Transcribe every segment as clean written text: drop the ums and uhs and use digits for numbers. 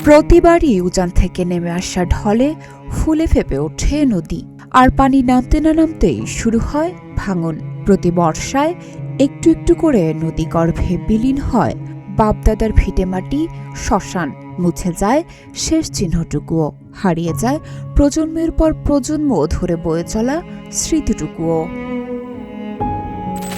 প্রতিবারই উজান থেকে নেমে আসা ঢলে ফুলে ফেপে ওঠে নদী, আর পানি নামতে না নামতেই শুরু হয় ভাঙন। প্রতি বর্ষায় একটু একটু করে নদী গর্ভে বিলীন হয় বাপদাদার ভিটেমাটি, শ্মশান। মুছে যায় শেষ চিহ্নটুকুও, হারিয়ে যায় প্রজন্মের পর প্রজন্ম ধরে বয়ে চলা স্মৃতিটুকুও।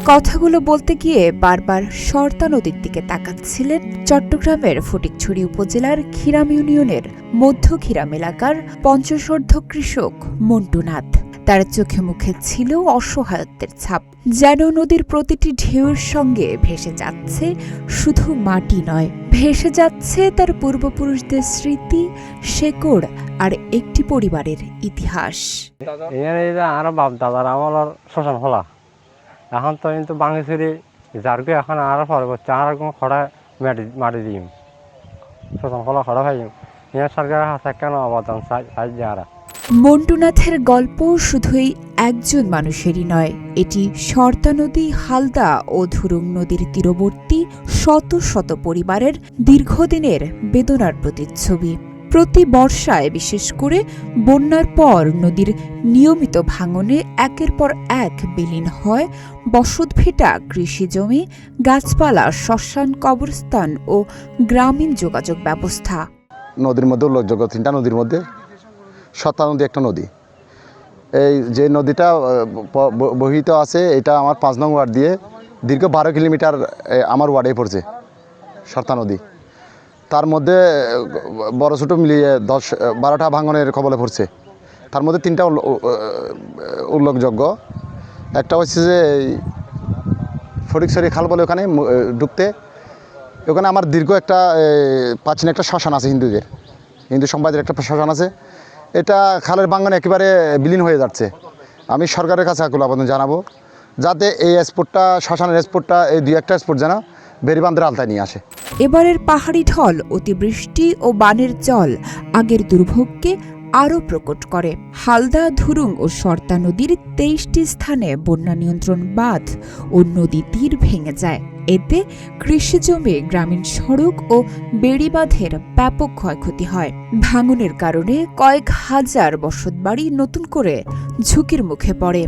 কথাগুলো বলতে গিয়ে বারবার সরতা নদীর দিকে তাকাচ্ছিলেন চট্টগ্রামের ফটিকছড়ি উপজেলার খিরাম ইউনিয়নের মধ্য খিরাম এলাকার পঞ্চশোর্ধ্ব কৃষক মন্টু নাথ। তার চোখে মুখে ছিল অসহায়ত্বের ছাপ, যেন নদীর প্রতিটি ঢেউয়ের সঙ্গে ভেসে যাচ্ছে শুধু মাটি নয়, ভেসে যাচ্ছে তার পূর্বপুরুষদের স্মৃতি, শেকড় আর একটি পরিবারের ইতিহাস। আরো বাপ দাদার আমলের শ্মশান খোলা, এখন তো কিন্তু বাঙেশ্বরী যারকে এখন আরো পরবর্তী আর খড়া মাটি দিম শ্মশান খোলা খড়া খাইম সরকারের হাতে কেন অবদান সাহায্য আর। মন্টুনাথের গল্প শুধুই একজন মানুষেরই নয়, এটি সরতা নদী, হালদা ও ধুরুং নদীর তীরবর্তী শত শত পরিবারের দীর্ঘদিনের বেদনার প্রতিচ্ছবি। প্রতি বর্ষায়, বিশেষ করে বন্যার পর নদীর নিয়মিত ভাঙনে একের পর এক বিলীন হয় বসতভিটা, কৃষিজমি, গাছপালা, শ্মশান, কবরস্থান ও গ্রামীণ যোগাযোগ ব্যবস্থা। নদীর মধ্যে উল্লেখযোগ্য তিনটা নদীর মধ্যে সরতা নদী একটা নদী। এই যে নদীটা বহিত আছে, এটা আমার 5 নং ওয়ার্ড দিয়ে দীর্ঘ 12 কিলোমিটার আমার ওয়ার্ডে পড়ছে সরতা নদী। তার মধ্যে বড় ছোটো মিলিয়ে 10-12টা ভাঙনের কবলে পড়ছে। তার মধ্যে 3টা উল্লেখযোগ্য। একটা হচ্ছে যে ফটিকছড়ি খাল বলে ওখানে ঢুকতে, ওখানে আমার দীর্ঘ একটা প্রাচীন একটা শ্মশান আছে, হিন্দু সম্প্রদায়ের একটা শ্মশান আছে। এটা খালের ভাঙনে একেবারে বিলীন হয়ে যাচ্ছে। আমি সরকারের কাছে আকুল আবেদন জানাবো, যাতে এই স্পোর্টটা, শ্মশানের স্পোর্টটা, এই 2-1টা স্পোর্ট যেন বেড়িবান্ধের আওতায় নিয়ে আসে। এবারের পাহাড়ি ঢল, অতিবৃষ্টি ও বানের জল আগের দুর্ভোগকে আরও প্রকট করে। হালদা, ধুরুং ও সরতা নদীর 23টি স্থানে বন্যা নিয়ন্ত্রণ বাঁধ ও নদী তীর ভেঙে যায়। এতে কৃষিজমি, গ্রামীণ সড়ক ও বেড়িবাঁধের ব্যাপক ক্ষয়ক্ষতি হয়। ভাঙনের কারণে কয়েক হাজার বসতবাড়ি নতুন করে ঝুঁকির মুখে পড়ে।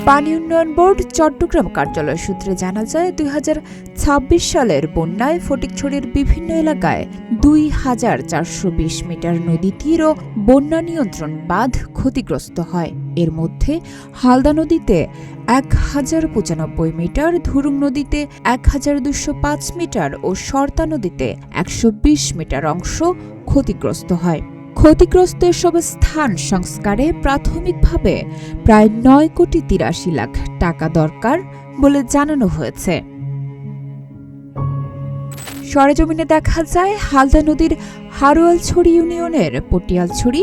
পানি উন্নয়ন বোর্ড চট্টগ্রাম কার্যালয় সূত্রে জানা যায়, 2026 সালের বন্যায় ফটিকছড়ির বিভিন্ন এলাকায় 2420 মিটার নদী তীর ও বন্যা নিয়ন্ত্রণ বাঁধ ক্ষতিগ্রস্ত হয়। এর মধ্যে হালদা নদীতে 1095 মিটার, ধুরুং নদীতে 1205 মিটার ও সরতা নদীতে 120 মিটার অংশ ক্ষতিগ্রস্ত হয়। ক্ষতিগ্রস্ত এসব স্থান সংস্কারে প্রাথমিকভাবে প্রায় 9,83,00,000 টাকা দরকার বলে জানানো হয়েছে। সরেজমিনে দেখা যায়, হালদা নদীর হারোয়ালছড়ি ইউনিয়নের পটিয়ালছড়ি,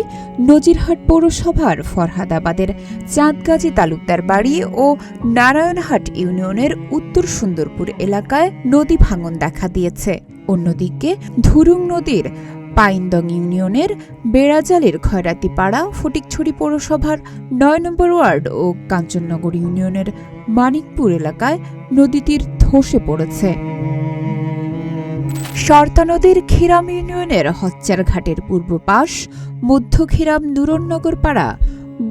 নজিরহাট পৌরসভার ফরহাদাবাদের চাঁদগাজী তালুকদার বাড়ি ও নারায়ণহাট ইউনিয়নের উত্তর সুন্দরপুর এলাকায় নদী ভাঙন দেখা দিয়েছে। অন্যদিকে ধুরুং নদীর পাইনদং ইউনিয়নের বেড়াজালের খয়রাতিপাড়া, ফটিকছড়ি পৌরসভার 9 নম্বর ওয়ার্ড ও কাঞ্চননগর ইউনিয়নের মানিকপুর এলাকায় নদীতীর ধসে পড়েছে। সরতা নদীর খিরাম ইউনিয়নের হচ্চার ঘাটের পূর্ব পাশ, মধ্য খিরাম নুরনগর পাড়া,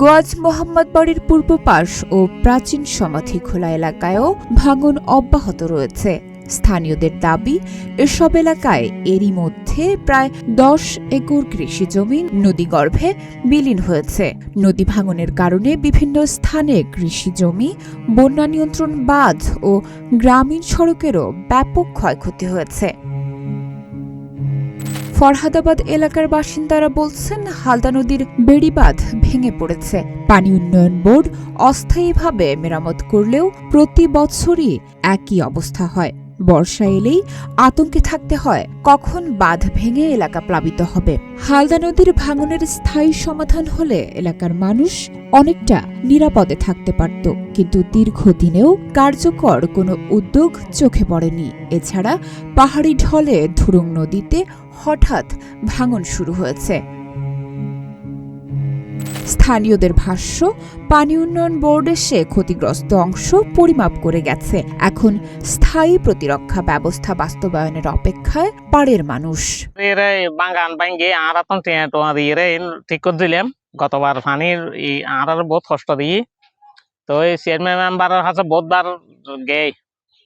গোয়াজ মোহাম্মদ বাড়ির পূর্ব পাশ ও প্রাচীন সমাধি খোলা এলাকায়ও ভাঙন অব্যাহত রয়েছে। স্থানীয়দের দাবি, এসব এলাকায় এরই মধ্যে প্রায় 10 একর কৃষিজমি নদীগর্ভে বিলীন হয়েছে। নদী ভাঙনের কারণে বিভিন্ন স্থানে কৃষিজমি, বন্যা নিয়ন্ত্রণ বাঁধ ও গ্রামীণ সড়কেরও ব্যাপক ক্ষয়ক্ষতি হয়েছে। ফরহাদাবাদ এলাকার বাসিন্দারা বলছেন, হালদা নদীর বেড়িবাঁধ ভেঙে পড়েছে। পানি উন্নয়ন বোর্ড অস্থায়ীভাবে মেরামত করলেও প্রতি বছরই একই অবস্থা হয়। বর্ষা এলেই আতঙ্কে থাকতে হয় কখন বাঁধ ভেঙে এলাকা প্লাবিত হবে। হালদা নদীর ভাঙনের স্থায়ী সমাধান হলে এলাকার মানুষ অনেকটা নিরাপদে থাকতে পারত, কিন্তু দীর্ঘদিনেও কার্যকর কোনো উদ্যোগ চোখে পড়েনি। এছাড়া পাহাড়ি ঢলে ধুরুং নদীতে হঠাৎ ভাঙন শুরু হয়েছে। স্থানীয়দের ভাষ্য, পানি উন্নয়ন বোর্ড এসে ক্ষতিগ্রস্ত অংশ পরিমাপ করে গেছে। এখন স্থায়ী প্রতিরক্ষা ব্যবস্থা বাস্তবায়নের অপেক্ষায় পাড়ের মানুষ। বাগান ভাঙ্গে আরা তো টোয়া দিয়ে ঠিক করে দিলাম। গতবার পানির আরার বহুত কষ্ট দিয়ে তো এই চেয়ারম্যান মেম্বারের কাছে বহুতবার গে,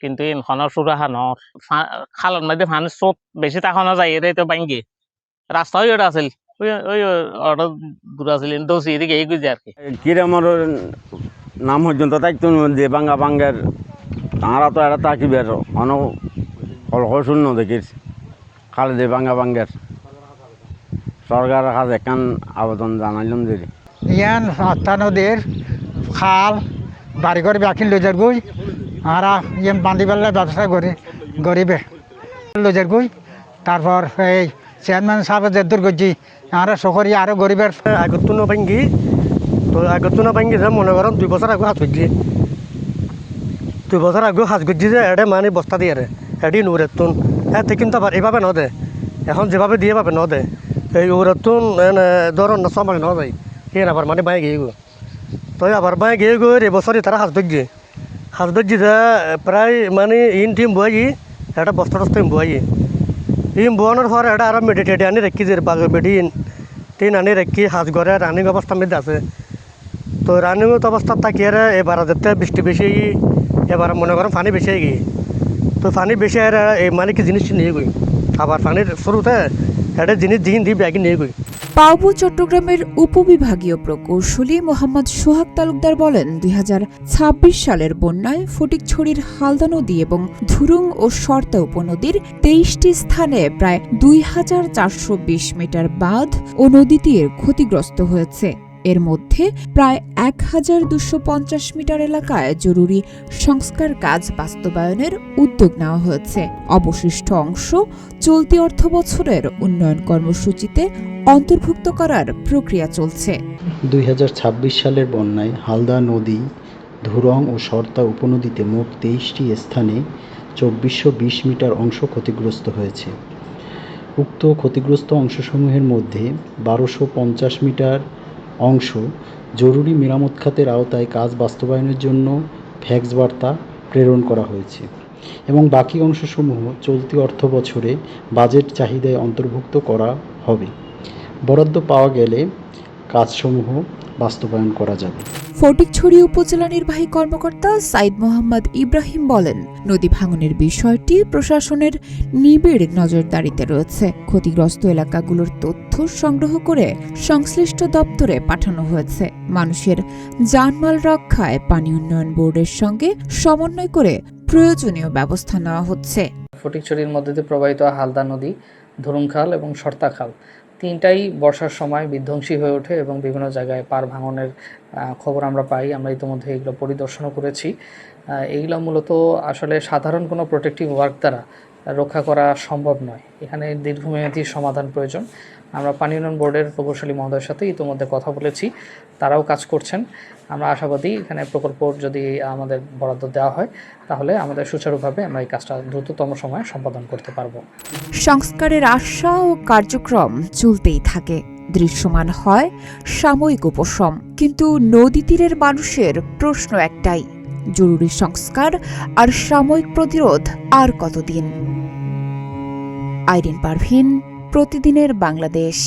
কিন্তু ইনখনৰ সুরাহা ন খালত মধ্যে পানির স্রোত বেশি তাকানো যায় এটাই তো ভাঙ্গে রাস্তা ওই ওটা আছিল ওই ওটা দূর আছিল দোষী এদিকে এই গুজে আর কি কিরমর নাম পর্যন্ত তাইতো যে বাঙ্গা বাঙ্গের তাঁরা তো এটা তাকিবের অনেক শূন্য দেখিস খালে যে বাঙ্গা বাঙ্গের সরকারের কাছে একখান আবেদন জানাইলাম যে ইয়ান আত্মা নদীর খাল বাড়িঘর বাকি লজার গই আর ইয়ান বান্ধি পেলার ব্যবস্থা করে গরিবে লজার গই। তারপর এই চেয়ারম্যান সাহেব যে দুর্গজি আর শহরে আরও গরিবের আগতুন ভাঙ্গি তো আগতুন ভাঙ্গি যে মনে করেন 2 বছর আগে হাত করছি 2 বছর আগে হাত করছি যে এটা মানে বস্তা দিয়ে এটি নুরেতুন এতে কিন্তু আবার এভাবে ন দে এখন যেভাবে দিয়ে পাবে ন দে এই উরেতুন ধরুন না সমাজ ন যায় এর আবার মানে বাই গিয়ে গো তো আবার বাই গিয়ে গো এবছরই তারা হাত ধরছি যে প্রায় মানে ইন টিম বই এটা বস্তা টস্তা বই বোয়ানোর পর এটা আরো মেডিটেড আনি রেখি যে মেডিন টিন আনি রেখি হাজ ঘরে রানিং অবস্থার মধ্যে আছে। তো রানিং অবস্থা তাকিয়ে এবার যেতে বৃষ্টি বেশি এবার মনে করেন পানি বেশি গিয়ে তো পানি বেশি এই মানে কি জিনিস নিয়ে গই আবার পানির শুরুতে একটা জিনিস দিন দিয়ে ব্যাগে নিয়ে গই। পাউবো চট্টগ্রামের উপবিভাগীয় প্রকৌশলী মোহাম্মদ সোহাগ তালুকদার বলেন, 2026 সালের বন্যায় ফটিকছড়ির হালদা নদী এবং ধুরুং ও সর্তা উপনদীর 23টি স্থানে প্রায় 2420 মিটার বাঁধ ও নদী তীর ক্ষতিগ্রস্ত হয়েছে। এর মধ্যে প্রায় 1250 মিটার এলাকায় জরুরি সংস্কার কাজ বাস্তবায়নের উদ্যোগ নেওয়া হয়েছে। অবশিষ্ট অংশ চলতি অর্থবছরের উন্নয়ন কর্মসূচিতে অন্তর্ভুক্ত করার প্রক্রিয়া চলছে। 2026 সালের বন্যায় হালদা নদী, ধুরং ও সর্তা উপনদীতে মোট 23টি স্থানে 2420 মিটার অংশ ক্ষতিগ্রস্ত হয়েছে। উক্ত ক্ষতিগ্রস্ত অংশসমূহের মধ্যে 1250 মিটার অংশ জরুরি মেরামত খাতের আওতায় কাজ বাস্তবায়নের জন্য ফ্যাক্স বার্তা প্রেরণ করা হয়েছে এবং বাকি অংশসমূহ চলতি অর্থবছরে বাজেট চাহিদায় অন্তর্ভুক্ত করা হবে। বরাদ্দ পাওয়া গেলে কাজসমূহ বাস্তবায়ন করা যাবে। ফটিকছড়ি উপজেলা নির্বাহী কর্মকর্তা সাইদ মোহাম্মদ ইব্রাহিম বলেন, নদী ভাঙনের বিষয়টি প্রশাসনের নিবিড় নজরদারিতে রয়েছে। ক্ষতিগ্রস্ত এলাকাগুলোর তথ্য সংগ্রহ করে সংশ্লিষ্ট দপ্তরে পাঠানো হয়েছে। মানুষের জানমাল রক্ষায় পানি উন্নয়ন বোর্ডের সঙ্গে সমন্বয় করে প্রয়োজনীয় ব্যবস্থা নেওয়া হচ্ছে। ফটিকছড়ির মধ্যে দিয়ে প্রবাহিত হালদা নদী, ধুরুং খাল এবং সর্তা খাল তিনটাই বর্ষার সময় বিধ্বংসী হয়ে ওঠে এবং বিভিন্ন জায়গায় পার ভাঙনের খবর আমরা পাই। আমরা ইতিমধ্যে এগুলো পরিদর্শনও করেছি। এইগুলো মূলত আসলে সাধারণ কোনো প্রোটেক্টিভ ওয়ার্ক দ্বারা রক্ষা করা সম্ভব নয়। এখানে দীর্ঘমেয়াদী সমাধান প্রয়োজন। আমরা পানি উন্নয়ন বোর্ডের প্রকৌশলী মহোদয়ের সাথে ইতিমধ্যে কথা বলেছি, তারাও কাজ করছেন। আমরা আশাবাদী এখানে প্রকল্প যদি আমাদের বরাদ্দ দেওয়া হয় তাহলে আমাদের সুচারুভাবে আমরা এই কাজটা দ্রুততম সময়ে সম্পাদন করতে পারব। সংস্কারের আশা ও কার্যক্রম চলতেই থাকে, দৃশ্যমান হয় সাময়িক উপশম। কিন্তু নদী তীরের মানুষের প্রশ্ন একটাই, জরুরি সংস্কার আর সাময়িক প্রতিরোধ আর কতদিন? আইরিন পারভিন, প্রতিদিনের বাংলাদেশ।